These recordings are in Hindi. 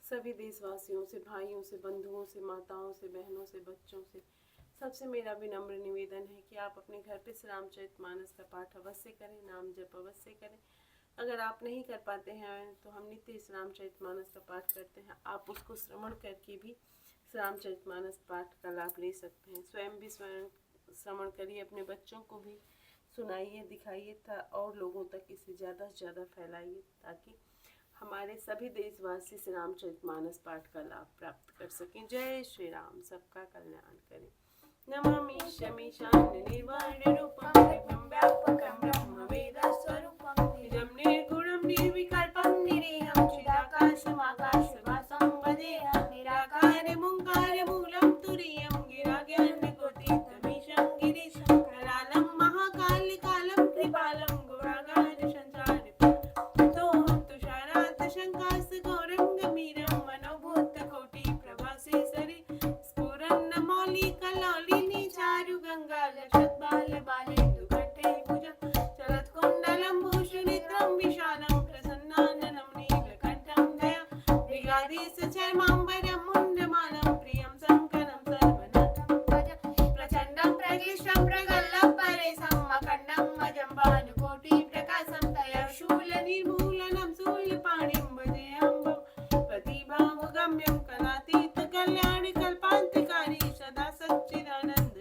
सभी देशवासियों से, भाइयों से, बंधुओं से, माताओं से, बहनों से, बच्चों से, सबसे मेरा विनम्र निवेदन है कि आप अपने घर पे श्री रामचरितमानस का पाठ अवश्य करें, नाम जप अवश्य करें। अगर आप नहीं कर पाते हैं तो हम नित्य श्री रामचरितमानस का पाठ करते हैं, आप उसको श्रवण करके भी श्री रामचरितमानस पाठ का लाभ ले सकते हैं। स्वयं भी श्रवण करिए, अपने बच्चों को भी सुनाइए, दिखाइए और लोगों तक इसे ज़्यादा से ज़्यादा फैलाइए, ताकि हमारे सभी देशवासी श्री रामचरितमानस पाठ का लाभ प्राप्त कर सकें। जय श्री राम, सबका कल्याण करें। नमामि शमीशान निर्वाण रूपम विभं व्यापकं ब्रह्म वेद स्वरूपं निजं निर्गुणं निर्विकल्पं निरीहं चिदाकाशमाकाशवासं वदेहं निराकारमुंकार मूलं तुरीयं गिराज्ञानकोटितमीशं गिरीशं करालं महाकालिकालं कृपालं गुणागार संसारितोऽहं तुषारात् शङ्कासगौरं गम्भीरं मनोभूतकोटिप्रभासे सरि स्फुरन्न मौलिकलौलिनी चारुगङ्गा लसद्बालबालेन्दुकण्ठे भुजं चलत्कुण्डलं भूषणित्रं विशालं प्रसन्नाननं नीलकण्ठं दया मृगाधीशचर्माम्बरं मुण्डमालं प्रियं शङ्करं सर्वनाथं भज प्रचण्डं प्रकृष्टं प्रगल्भपरेशं अखण्डं अजं भानुकोटिप्रकाशं तया शूलनिर्मूलनं शूलपाणिं भजेऽहं प्रतिभावगम्यं कलातीतकल्याणि कल्पान्तिकारी सदा सच्चिदानन्द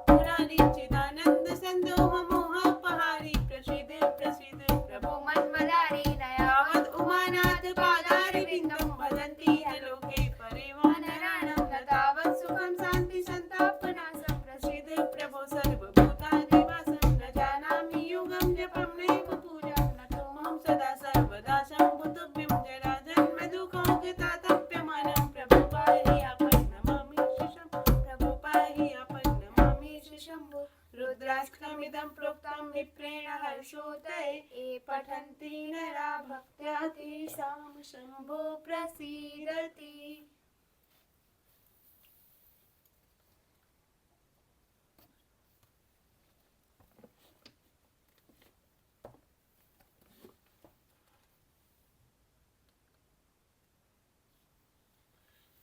पुरारी चिदानन्द सन्दोहमोहपहारी प्रसीद प्रसीद प्रभो मन्मदारी नयावद् उमानाथ पादारविन्दं भजन्ति ह लोके परिवानराणां न तावत् सुखं शान्ति सन्तापनाशं प्रसीद प्रभो सर्वभूतादिवासं न जानामि योगं जपं नैव पूजां नतोऽहं सदा सर्वदा शम्भुतुभ्यं जराजन्मदुःखोगतातप्यमानं प्रभो पाहि आपन् नमामि शिशं प्रभो पाहि आपन् नमामि शिशम्भो रुद्राष्टकमिदं प्रोक्तं विप्रेण हर्षोदये ये पठन्ति नरा भक्त्या तेषां शम्भो प्रसीदति।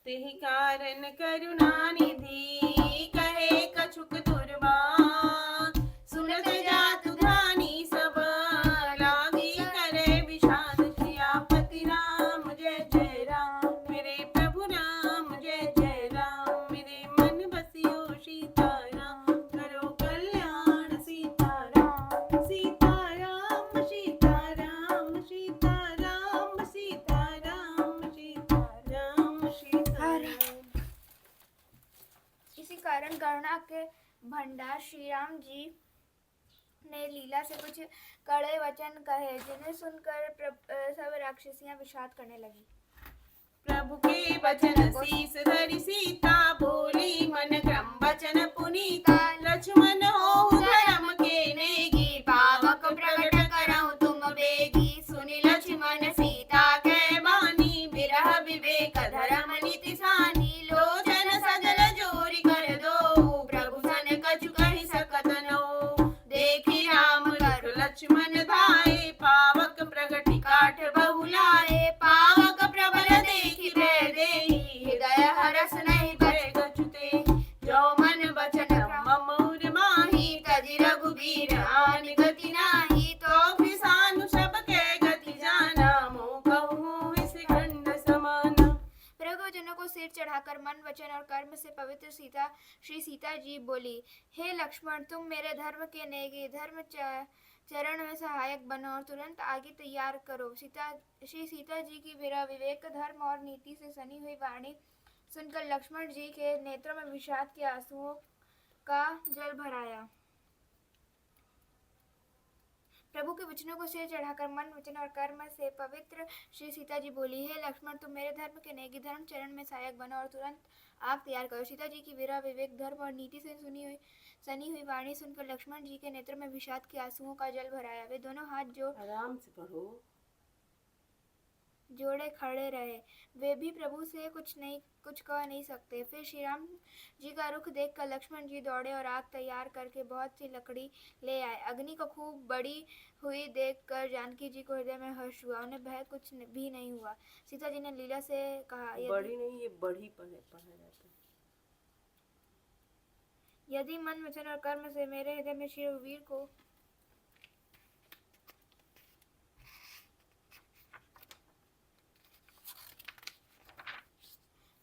तेहि कारण करुणानिधि कहे कछुक दुर्बा सुनत जातु ध्यानी सब लागी करे विषाद श्रियापति राम जय जय राम मेरे प्रभु राम जय जय राम मेरे मन बसियो सीताराम करो कल्याण सीताराम सीताराम सीताराम सीताराम सीताराम सीताराम सीताराम। इसी कारण करुणा के भंडार श्री राम जी ने लीला से कुछ कड़े वचन कहे, जिन्हें सुनकर सब राक्षसियां विषाद करने लगी। प्रभु के वचन शीस धरि सीता बोली मन क्रम वचन पुनीता लक्ष्मण हो धर्म के नेगी पावक प्रगट करहु तुम बेगी सुनि लक्ष्मण सीता के बानी विरह विवेक धर्म नीति सानी लोचन सजल जोरी कर दो प्रभु सन कछु कहि सकत नो देखी राम लक्ष्मण धाये पावक प्रगति काठ बहुलाए पावक प्रबल देखी भय देहि हृदय हरस नहीं भय गछुते जो मन वचन ममूर माही तजि रघुबीर आनि गति नाही तो किसानु सब के गति जाना मोह कहूँ इस खंड समाना। प्रभुजनों को सिर चढ़ाकर मन वचन और कर्म से पवित्र श्री सीता जी बोली, हे लक्ष्मण, तुम मेरे धर्म के नेगी, धर्म चरण में सहायक बनो और तुरंत आगे तैयार करो। श्री सीता जी की विरह विवेक धर्म और नीति से सनी हुई वाणी सुनकर लक्ष्मण जी के नेत्रों में विषाद के आंसुओं का जल भर आया। प्रभु के वचनों को सिर चढ़ाकर मन वचन और कर्म से पवित्र श्री सीता जी बोली, हे लक्ष्मण, तुम मेरे धर्म के नेगी, धर्म चरण में सहायक बनो और तुरंत आग तैयार करो। सीता जी की विरह विवेक धर्म और नीति से सनी हुई वाणी सुनकर लक्ष्मण जी के नेत्र में विषाद के आंसुओं का जल भर आया। वे दोनों हाथ जो आराम से पढ़ो। जोड़े खड़े रहे। वे भी प्रभु से कुछ कह नहीं सकते। फिर श्री राम जी का रुख देखकर लक्ष्मण जी दौड़े और आग तैयार करके बहुत सी लकड़ी ले आए। अग्नि को खूब बड़ी हुई देखकर जानकी जी को हृदय में हर्ष हुआ। उन्हें भय कुछ भी नहीं हुआ। सीता जी ने लीला से कहा, बड़ी नहीं, ये बड़ी पढ़ा जाता है। यदि मन वचन और कर्म से मेरे हृदय में श्री रघुवीर को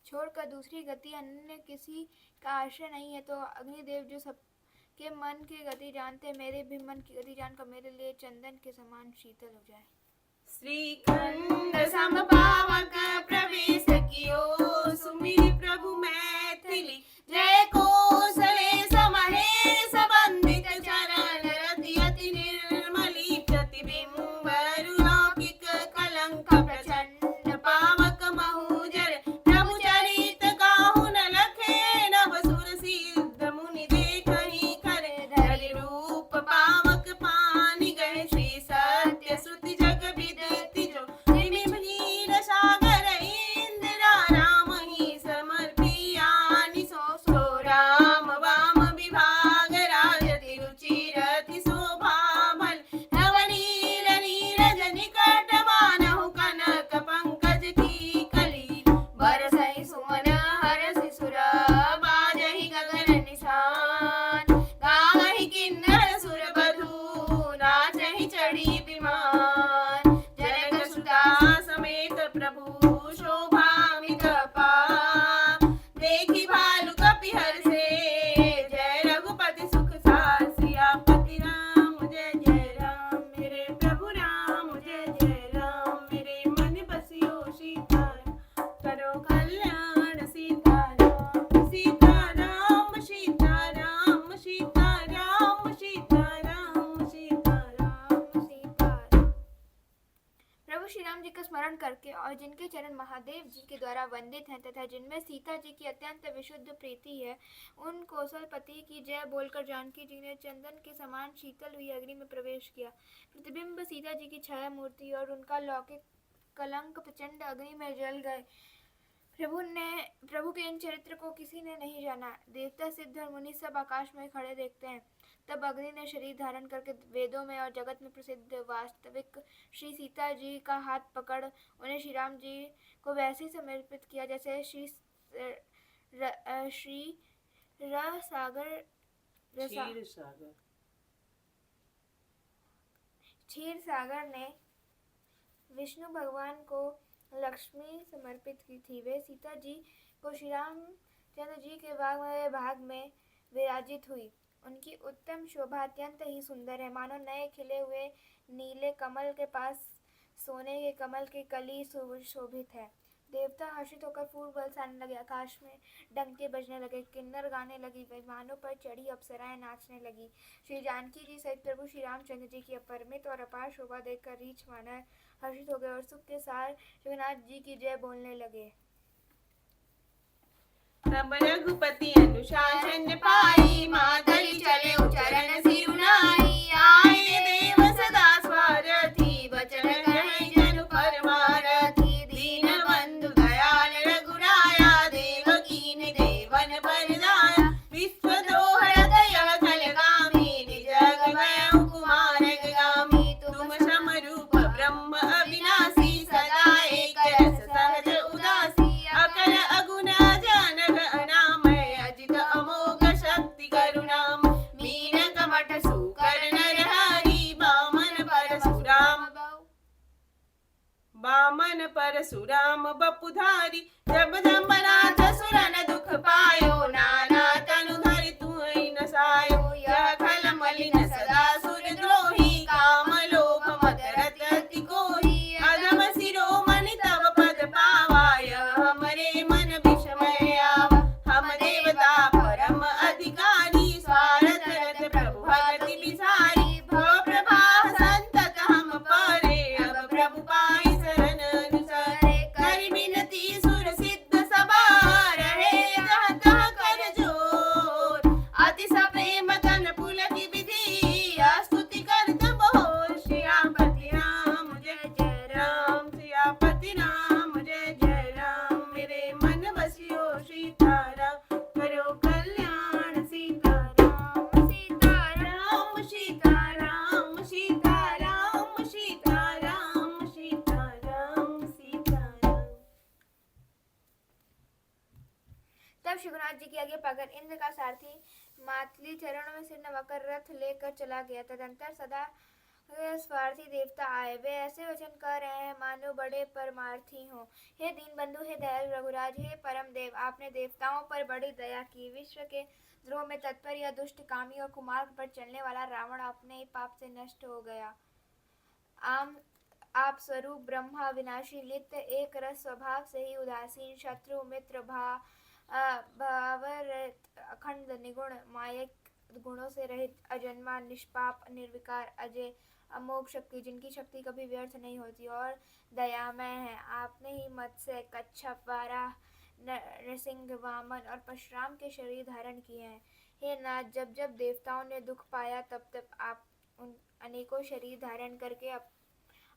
छोड़कर दूसरी गति अन्य किसी का आश्रय नहीं है, तो अग्निदेव जो सबके मन की गति जानते, मेरे भी मन की गति जानकर मेरे लिए चंदन के समान शीतल हो जाए। श्रीखंड समपावक प्रवेश कियो, सुमिरि प्रभु मैथिली जय कौसले समहेश वंदित चरण रति अति निर्मली प्रतिबिंब लौकिक कलंक प्रचंड पावक महूजर प्रभु चरित काहु न लखे नव सुर सिद्ध मुनि देखहि करे धरि रूप पावक पानि गए श्री सत्य श्रुति जग विदित जो जिमि भीर सागर इंदिरा राम ही समर्पियानि सो राम वाम विभाग राजति रुचिरति शोभा बल नवनील नीरज निकट मानहु कनक पंकज की कली बरसहि सुमन हरसि सुर बाजहि गगन निशान गावहि किन्नर सुर बधू नाचहि चढ़ी विमान जनक सुता समेत प्रभु शोभामित अपार देखि भालु कपि हर्षे जय रघुपति सुख सार सियापति राम जय जय राम मेरे प्रभु राम जय जय राम मेरे मन बसियो सीताराम करो कल्याण सीताराम सीताराम सीताराम सीताराम सीताराम सीताराम सीताराम। प्रभु श्री राम जी का स्मरण करके और जिनके चरण महादेव जी के द्वारा वंदित हैं तथा जिनमें सीता जी की अत्यंत विशुद्ध प्रीति है, उन कौशलपति की जय बोलकर जानकी जी ने चंदन के समान शीतल हुई अग्नि में प्रवेश किया। प्रतिबिंब सीता जी की छाया मूर्ति और उनका लौकिक कलंक प्रचंड अग्नि में जल गए। प्रभु के इन चरित्र को किसी ने नहीं जाना। देवता सिद्ध और मुनि सब आकाश में खड़े देखते हैं। तब अग्नि ने शरीर धारण करके वेदों में और जगत में प्रसिद्ध वास्तविक श्री सीता जी का हाथ पकड़ उन्हें श्री राम जी को वैसे ही समर्पित किया जैसे क्षीर सागर ने विष्णु भगवान को लक्ष्मी समर्पित की थी। वे सीता जी को श्री रामचंद्र जी के भाग में विराजित हुई। उनकी उत्तम शोभा अत्यंत ही सुंदर है, मानो नए खिले हुए नीले कमल के पास सोने के कमल की कली सुशोभित है। देवता हर्षित होकर फूल बरसाने लगे, आकाश में डंके बजने लगे, किन्नर गाने लगी, विमानों पर चढ़ी अप्सराएं नाचने लगी। श्री जानकी जी सहित प्रभु श्री रामचंद्र जी की अपरिमित और अपार शोभा देखकर रीछ माना हर्षित हो गए और सुख के सार जगन्नाथ जी की जय बोलने लगे। तब रघुपति अनुशासन पाई मातली चले उचरण सिरुनाई आए देव सदा स्वारथी वचन कहे जनु परमारथी दीन बंधु दयाल रघुराया देवकीन देवन बरदाया विश्व दोहरत यह थलगामी निज गय कुमार गामी तुम समरूप ब्रह्म अविनाशी सदा एक रस सहज उदासी अकल अगुण जानक अनामय अजित अमोघ शक्ति करुणाम मीन कमठ सुकर नरहरि बामन परशुराम बपुधारी जब जम्बनाथ सुरन दुख पायो नाना तनु धरि तुहि न सायो यह खल मलिन सदा सुर द्रोही काम लोभ मद रत अति कोही अधम शिरोमणि तव पद पावा यह हमरे मन विषमय आवा हम देवता परम अधिकारी स्वार्थ रत प्रभु भक्ति बिसारी भव प्रवाह संतत हम परे अब प्रभु पाई शरण अनुसारे करि विनती सुर सिद्ध तब श्री रघुनाथ जी की आज्ञा पाकर इंद्र का सारथी मातली चरणों में सिर नवाकर रथ लेकर चला गया। तदंतर सदा स्वार्थी देवता आए, वे ऐसे वचन कह रहे हैं मानो बड़े परमार्थी हों। हे दीनबंधु, हे दयालु रघुराज, हे परम देव, आपने देवताओं पर बड़ी दया की। विश्व के द्रोह में तत्पर यह दुष्ट कामी और कुमार्ग पर चलने वाला रावण अपने ही पाप से नष्ट हो गया। आप स्वरूप ब्रह्मा विनाशी, नित्य एक रस स्वभाव से ही उदासीन, शत्रु मित्र भावर अखंड निगुण, मायक गुणों से रहित, अजन्मा, निष्पाप, निर्विकार, अजय, अमोघ शक्ति, जिनकी शक्ति कभी व्यर्थ नहीं होती और दयामय है। आपने ही मत्स्य, कच्छप, वाराह, नृसिंह, वामन और परशुराम के शरीर धारण किए हैं। हे नाथ, जब जब देवताओं ने दुख पाया तब तब आप उन अनेकों शरीर धारण करके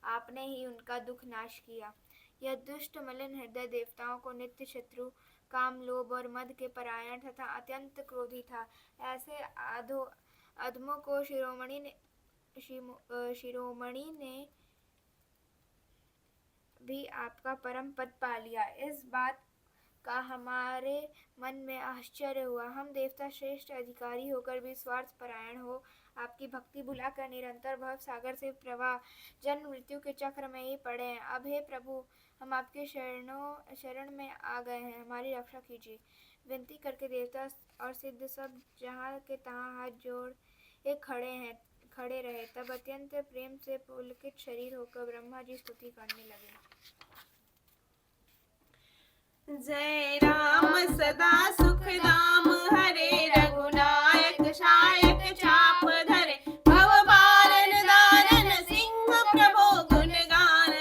आपने ही उनका दुख नाश किया। यह दुष्ट मलिन हृदय देवताओं को नित्य शत्रु, काम, लोभ और मद के परायण तथा अत्यंत क्रोधी था। ऐसे अधमों को शिरोमणि ने भी आपका परम पद पा लिया। इस बात का हमारे मन में आश्चर्य हुआ। हम देवता श्रेष्ठ अधिकारी होकर भी स्वार्थ परायण हो आपकी भक्ति भुलाकर निरंतर भव सागर से प्रवाह जन्म मृत्यु के चक्र में ही पड़े हैं। अब हे प्रभु, हम आपके शरण में आ गए हैं, हमारी रक्षा कीजिए। विनती करके देवता और सिद्ध सब जहाँ के तहाँ हाथ जोड़ खड़े रहे। तब अत्यंत प्रेम से पुलकित शरीर होकर ब्रह्मा जी स्तुति करने लगे। जय राम सदा सुखदाम हरे, रघुनायक शायक चाप धरे, भव बारन दारन सिंह प्रभो गुण गान,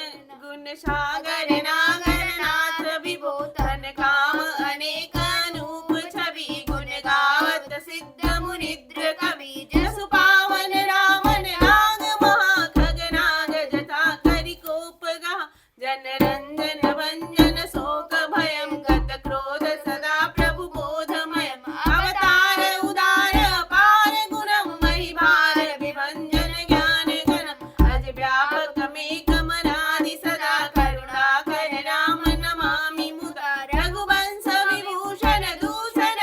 गुण सागर नागर नाथ विभो, धन काम अनेक अनूप छवि, गुण गावत सिद्ध मुनिद्र कवि, जसु पावन रावण नाग महाखग नाग, जथा करि कोप गा, जन रंजन भंजन शोक भयं, गत क्रोध सदा प्रभु बोधमयम्, अवतार उदार अपार गुणं, महिभार विभंजन ज्ञान गणम्, अज व्यापक मेघमनादि सदा, करुणाकर राम नमामि मुदा, रघुवंश विभूषण दूषण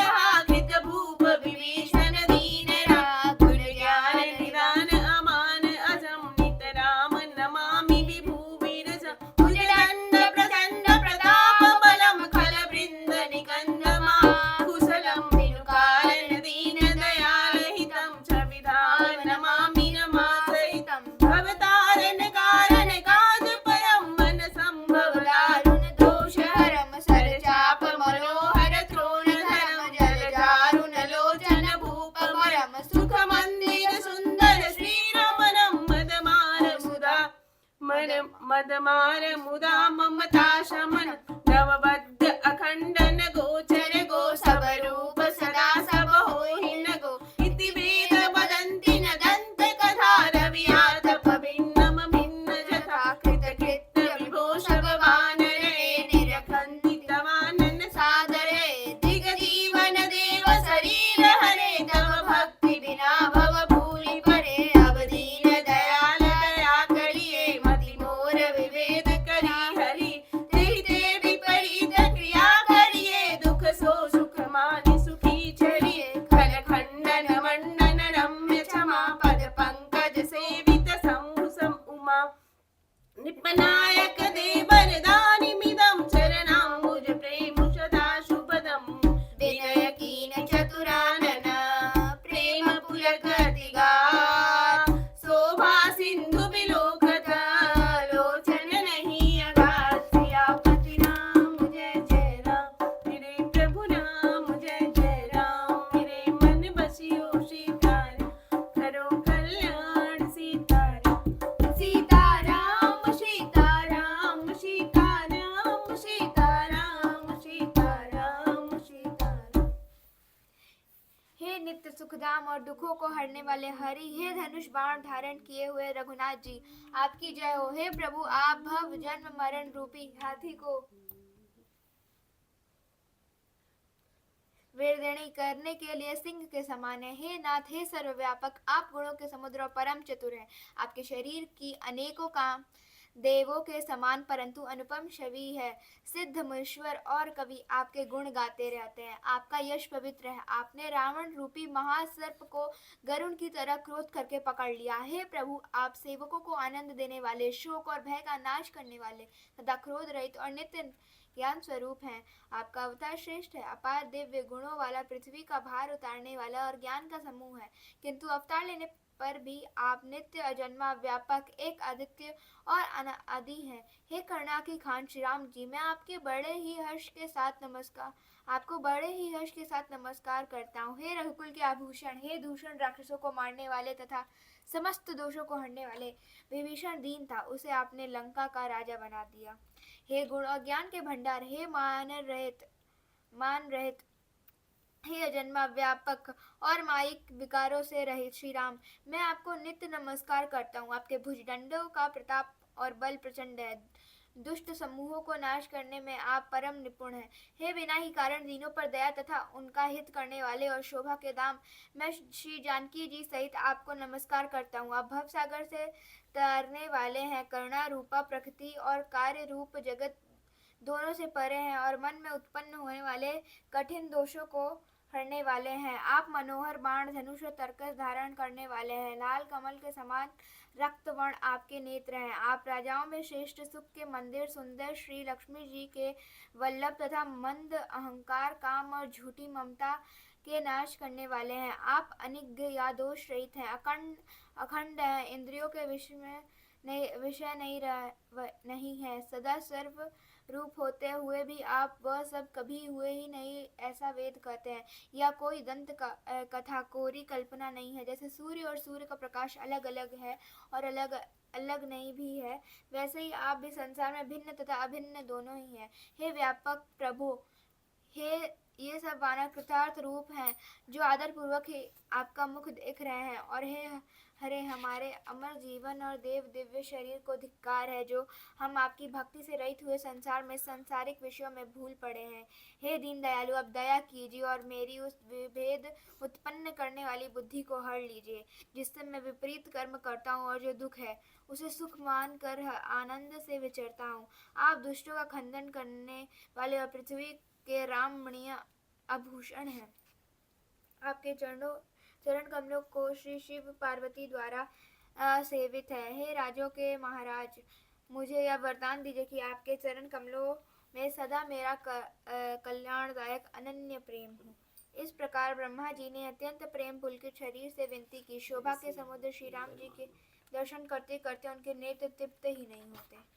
कृत भूप विभीषण दीन राम, गुण ज्ञान निदान अमान अजम, नित राम नमामि विभू विरजम्, भुजदण्ड प्रचण्ड प्रताप बलम्, खल वृन्द निकन्द कुशलम्, दिनुकारन दीन दयाल हितम्, छविधाम नमामि नमासहितम्, भवतारण कारण काज परम्, मन संभव दारुण दोष हरम्, सरचाप मनोहर त्रोण धरम्, जल जारुण लोचन भूप परम्, सुख मंदिर सुंदर श्रीरमणम्, मदमार मुदा ममता शमन, नवबद्ध अखंडन गोचर गो, सब रूप सदा सब होहि न गो, इति वेद वदन्ति न दंत कथा, रवियातप भिन्नम भिन्न जथा, कृत कृत्य विभो सब वानरे, निरखन्ति तवानन सादरे, दिग जीवन देव शरीर हरे, तव भक्ति बिना भव भूलि परे, अब दीन दयाल दया करिए, मति मोर विभेद करी हरि, तेहि ते विपरीत क्रिया करिए, दुख सो सुख मानि सुखी चरिए, खल खंडन मंडन रम्य क्षमा, पद पंकज सेवित शंभु सम उमा, निपनायक देवर दानि मिदं, चरणाम्बुज प्रेम सदा शुभदम्, विनय कीन चतुरानन, प्रेम पुलक दिगा, शोभा सिंधु बिलोकत, लोचन नहीं अगाध, सियापति राम जय जय राम, मेरे प्रभु राम जय जय राम, मेरे मन बसियो सीताराम, करो कल्याण सीताराम, सीताराम सीताराम सीताराम सीताराम सीताराम सीताराम। हे नित्य सुखधाम और दुखों को हरने वाले हरि, हे धनुष बाण धारण किए हुए रघुनाथ जी, आपकी जय हो। हे प्रभु, आप भव जन्म मरण रूपी हाथी को वेदनी करने के लिए सिंह के समान है। हे नाथ, हे सर्वव्यापक, आप गुणों के समुद्र और परम चतुर हैं। आपके शरीर की अनेकों काम देवों के समान परंतु अनुपम छवि है। सिद्ध मुनीश्वर और कवि आपके गुण गाते रहते हैं। आपका यश पवित्र है। आपने रावण रूपी महासर्प को गरुड़ की तरह क्रोध करके पकड़ लिया। हे प्रभु, आप सेवकों को आनंद देने वाले, शोक और भय का नाश करने वाले तथा क्रोध रहित और नित्य ज्ञान स्वरूप हैं। आपका अवतार श्रेष्ठ है, अपार दिव्य गुणों वाला, पृथ्वी का भार उतारने वाला और ज्ञान का समूह है। किंतु अवतार लेने पर भी आप नित्य अजन्मा व्यापक एक आदित्य और अनादि हैं। हे करुणा के खान श्री राम जी, मैं आपको बड़े ही हर्ष के साथ नमस्कार करता हूँ। हे रघुकुल के आभूषण, हे दूषण राक्षसों को मारने वाले तथा समस्त दोषों को हरने वाले। विभीषण दीन था, उसे आपने लंका का राजा बना दिया। हे गुण और ज्ञान के भंडार, हे मान रहित, हे अजन्मा व्यापक और माइक विकारों से रहित श्री राम, मैं आपको नित्य नमस्कार करता हूँ। आपके भुजदंडों का प्रताप और बल प्रचंड है। दुष्ट समूहों को नाश करने में आप परम निपुण हैं। हे बिना ही कारण दीनों पर दया तथा उनका हित करने वाले और शोभा के दाम, मैं श्री जानकी जी सहित आपको नमस्कार करता हूँ। आप भव सागर से तरने वाले हैं। करुणा रूपा प्रकृति और कार्य रूप जगत दोनों से परे हैं और मन में उत्पन्न होने वाले कठिन दोषों को हरने वाले हैं। आप मनोहर बाण, धनुष और तरकस धारण करने वाले हैं। लाल कमल के समान रक्त वर्ण आपके नेत्र हैं। आप राजाओं में श्रेष्ठ, सुख के मंदिर सुंदर, श्री लक्ष्मी जी के वल्लभ तथा मंद अहंकार, काम और झूठी ममता के नाश करने वाले हैं। आप अनिज्ञ या दोष रहित हैं, अखंड हैं, इंद्रियों के विषय नहीं है। सदा सर्व रूप होते हुए भी आप वह सब कभी हुए ही नहीं, ऐसा वेद कहते हैं। या कोई दंत कथा कोरी कल्पना नहीं है। जैसे सूर्य और सूर्य का प्रकाश अलग अलग है और अलग अलग नहीं भी है, वैसे ही आप भी संसार में भिन्न तथा अभिन्न दोनों ही हैं। हे व्यापक प्रभु, हे ये सब वानर कृतार्थ रूप हैं जो आदर पूर्वक ही आपका मुख देख रहे हैं। और हे हरे, हमारे अमर जीवन और देव दिव्य शरीर को धिक्कार है जो हम आपकी भक्ति से रहित हुए संसार में सांसारिक विषयों में भूल पड़े हैं। हे दीन दयालु, अब दया कीजिए और मेरी उस विभेद उत्पन्न करने वाली बुद्धि को हर लीजिए जिससे मैं विपरीत कर्म करता हूँ और जो दुख है उसे सुख मान कर आनंद से विचरता हूँ। आप दुष्टों का खंडन करने वाले और पृथ्वी के रामणीय आभूषण हैं। आपके चरण कमलों को श्री शिव पार्वती द्वारा सेवित है। हे राजों के महाराज, मुझे यह वरदान दीजिए कि आपके चरण कमलों में सदा मेरा कल्याणदायक अनन्य प्रेम हो। इस प्रकार ब्रह्मा जी ने अत्यंत प्रेम पुलकित शरीर से विनती की। शोभा के समुद्र श्री राम जी के दर्शन करते करते उनके नेत्र तृप्त ही नहीं होते।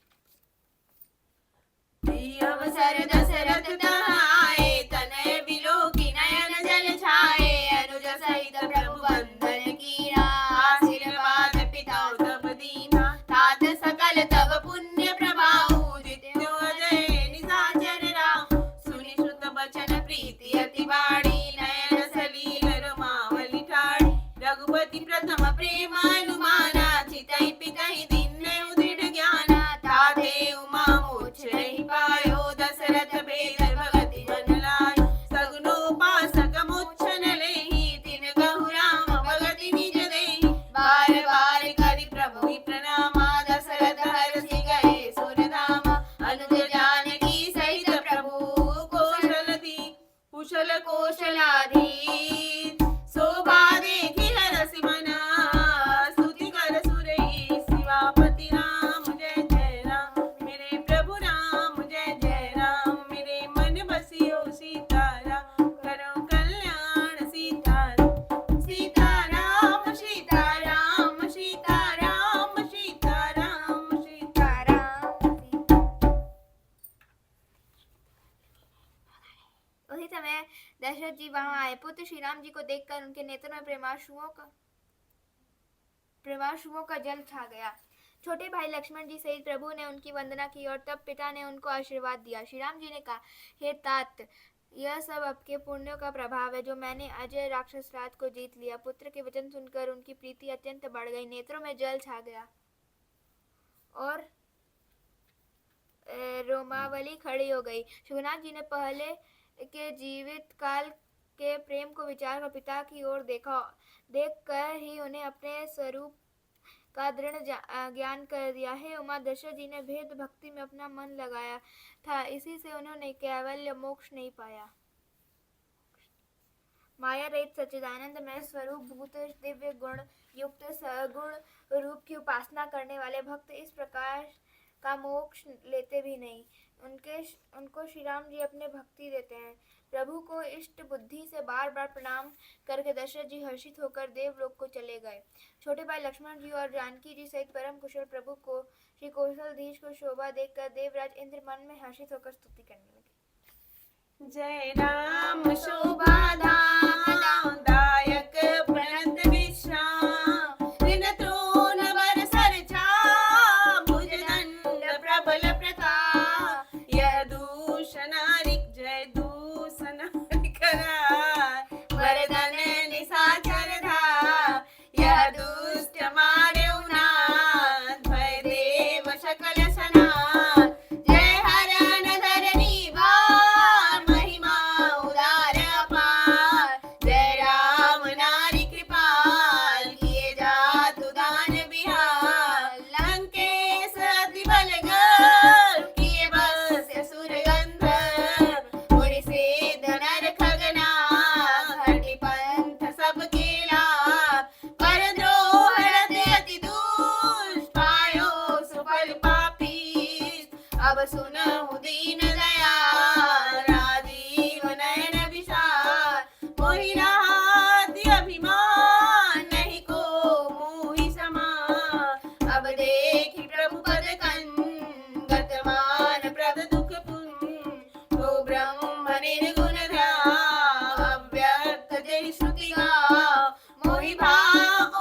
अवसर दशरथ तहाए, तनय बिलोकी नयन जल छाए। अनुज सहित प्रभु बंधन कीना, आशीर्वाद पिता तब दीना। तात सकल तब पुण्य प्रभाऊ, जित्यो अजय निशाचर राहु। सुनि श्रुत बचन प्रीति अति बाड़ी, नयन सलील रमावली ठाड़ी। रघुपति प्रथम प्रेम अनुमाना, चितहि पितहि दीन्ह उदृढ़ ज्ञाना। ताते उमा मोक्ष नहीं पायो, दशरथ भेद भगति मन लायो। सगुनोपासक मोक्षन लेहि, तिन कहु राम भगति निज देहि। बार बार करि प्रभु प्रणामा, दशरथ हरषि गए सुरधामा। अनुज जानकी सहित प्रभु कुशल कौशलाधीन। शोभा देखि हरषि मना, स्तुति कर सुरई शिवापति राम। जय जय राम मेरे प्रभु राम, जय जय राम मेरे मन बसियो सीताराम। करो कल्याण सीताराम, सीताराम सीताराम सीताराम सीताराम सीताराम। उसी समय दशरथ जी वहां आए। पुत्र श्री राम जी को देखकर उनके नेत्रों में प्रेमाश्रुओं का जल छा गया। छोटे भाई लक्ष्मण जी सहित प्रभु ने उनकी वंदना की और तब पिता ने उनको आशीर्वाद दिया। श्री राम जी ने कहा, हे तात, यह सब आपके पुण्यों का प्रभाव है जो मैंने अजय राक्षस राज को जीत लिया। पुत्र के वचन सुनकर उनकी प्रीति अत्यंत बढ़ गई, नेत्रों में जल छा गया और रोमावली खड़ी हो गई। शुभनाथ जी ने पहले के जीवित काल के प्रेम को विचार कर पिता की ओर देखा। देखकर ही उन्हें अपने स्वरूप का दृढ़ ज्ञान कर दिया। हे उमा, दशरथ जी ने भेद भक्ति में अपना मन लगाया था, इसी से उन्होंने कैवल्य मोक्ष नहीं पाया। माया रहित सच्चिदानंद में स्वरूप भूत दिव्य गुण युक्त सगुण रूप की उपासना करने वाले भक्त इस प्रकार का मोक्ष लेते भी नहीं। उनको श्री राम जी अपने भक्ति देते हैं। प्रभु को इष्ट बुद्धि से बार बार प्रणाम करके दशरथ जी हर्षित होकर देवलोक को चले गए। छोटे भाई लक्ष्मण जी और जानकी जी सहित परम कुशल प्रभु को श्री कौशलधीश को शोभा देखकर देवराज इंद्र मन में हर्षित होकर स्तुति करने लगे। जय राम शोभा धाम दायक प्रणत विश्राम दिन तृण बर सर छाम भुज दंड प्रबल प्रताप यह दूषणारिक जय दूषणारिक वरदन निशाचर धार यह दुष्ट मारे उन्नाथ भय देव सकल सनाथ जय हरण धरणी भार महिमा उदार अपार जय राम नारी कृपाल किए जात उदान बिहार लंकेश अति बलगर किए बस असुर गंधर्व उड़ से धनर खगना घटी पंथ सब केला पर द्रोह हृदय अति दुष्ट पायो सुफल पापी अब सुनहु दीन दयाल राजीव नयन विशाल मोहि राहत अभिमान नहीं को मोहि समान अब देखि प्रभु पद कंगत मान प्रद दुख पुन तो ब्रह्म निर्गुण ध्यान अव्यक्त जय श्रुति गा मोहि भाव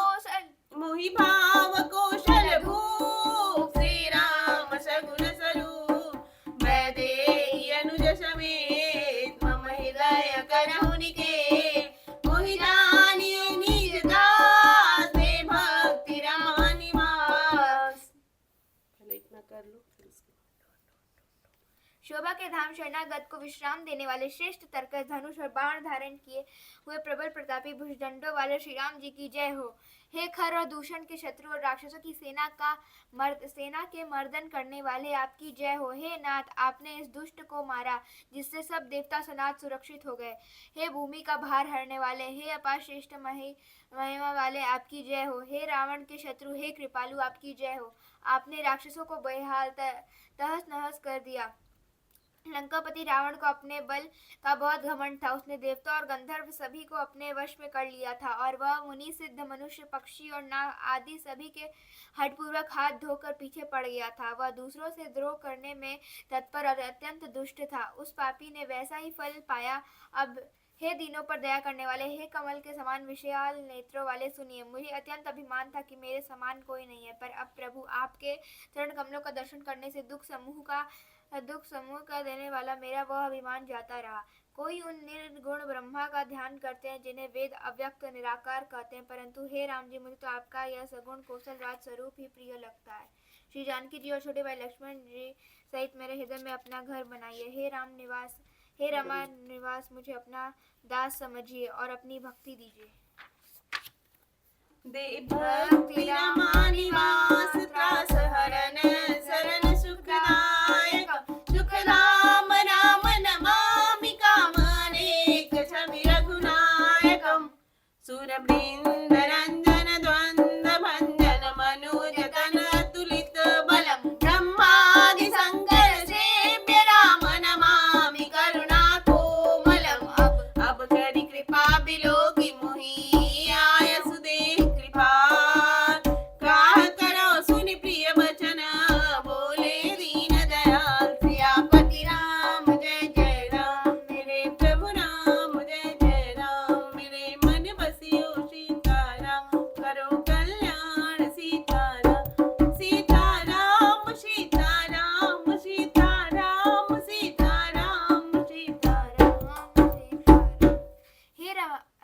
कौशल भूप श्री राम सगुण स्वरूप मैं देहि अनुज समेत मम हृदय करहु निकेत मोहि जानिए निज दास में भक्ति रमा निवास। पहले इतना कर लो फिर उसके शोभा के धाम शरणागत को विश्राम देने वाले श्रेष्ठ तर्कस धनुष और बाण धारण किए हुए प्रबल प्रतापी भुजदंडों वाले श्री राम जी की जय हो। हे खर और दूषण के शत्रु और राक्षसों की सेना के मर्दन करने वाले आपकी जय हो। हे नाथ, आपने इस दुष्ट को मारा जिससे सब देवता सनाथ सुरक्षित हो गए। हे भूमि का भार हरने वाले, हे अपार श्रेष्ठ महिमा वाले आपकी जय हो। हे रावण के शत्रु, हे कृपालु आपकी जय हो। आपने राक्षसों को बेहाल तहस नहस कर दिया। लंकापति रावण को अपने बल का बहुत घमंड था। उसने देवता और गंधर्व सभी को अपने वश में कर लिया था और वह मुनि सिद्ध मनुष्य पक्षी और नाग आदि सभी के हठपूर्वक हाथ धोकर पीछे पड़ गया था। वह दूसरों से द्रोह करने में तत्पर और अत्यंत दुष्ट था। उस पापी ने वैसा ही फल पाया। अब हे दीनों पर दया करने वाले, हे कमल के समान विशाल नेत्रों वाले, सुनिए। मुझे अत्यंत अभिमान था कि मेरे समान कोई नहीं है, पर अब प्रभु आपके चरण कमलों का दर्शन करने से दुख समूह का देने वाला मेरा वह अभिमान जाता रहा। कोई उन निर्गुण ब्रह्मा का ध्यान करते हैं जिन्हें वेद अव्यक्त निराकार कहते हैं, परंतु हे राम जी, मुझे तो आपका यह सगुण कौशल राज स्वरूप ही प्रिय लगता है। श्री जानकी जी और छोटे भाई लक्ष्मण जी सहित मेरे हृदय में अपना घर बनाइए। हे रमा निवास, मुझे अपना दास समझिए और अपनी भक्ति दीजिए। दे भक्ति रमा निवास त्रास हरन शरण सुखदायक सुख धाम राम नमामि काम अनेक छवि रघुनायकम सुर बृंद रंजन द्वंद भंजन मनोज तन तुलित बलम ब्रह्मादि शंकर सेव्य राम नमामि करुणा कोमलम अब करि कृपा बिलोकि मोहि आय सुदेह कृपाल काह करो सुनि प्रिय बचन बोले दीन दयाल सियापति राम जय जय राम मेरे प्रभु राम जय जय राम मेरे मन बसियो सीताराम करो कल्याण सीताराम सीताराम सीताराम सीताराम सीताराम सीताराम।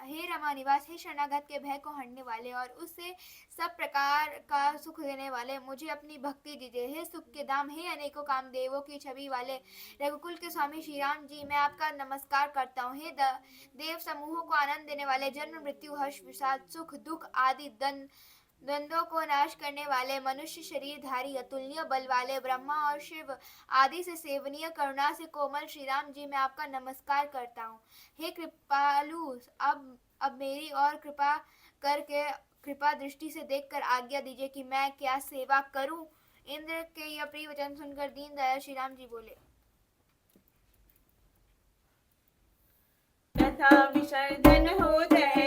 हे रमा निवास, हे शरणागत के भय को हरने वाले और उससे सब प्रकार का सुख देने वाले, मुझे अपनी भक्ति दीजिए। हे सुख के धाम, हे अनेकों कामदेवों की छवि वाले रघुकुल के स्वामी श्री राम जी, मैं आपका नमस्कार करता हूँ। हे देव समूहों को आनंद देने वाले, जन्म मृत्यु हर्ष विषाद सुख दुख आदि द्वंद्वों को नाश करने वाले, मनुष्य शरीरधारी, अतुलनीय बल वाले, ब्रह्मा और शिव आदि से सेवनीय, करुणा से कोमल श्री राम जी, मैं आपका नमस्कार करता हूँ। हे कृपालु, अब मेरी और कृपा करके कृपा दृष्टि से देखकर आज्ञा दीजिए कि मैं क्या सेवा करूं। इंद्र के यह प्रिय वचन सुनकर दीनदयाल श्री राम जी बोले, तथा विसर्जन हो जाए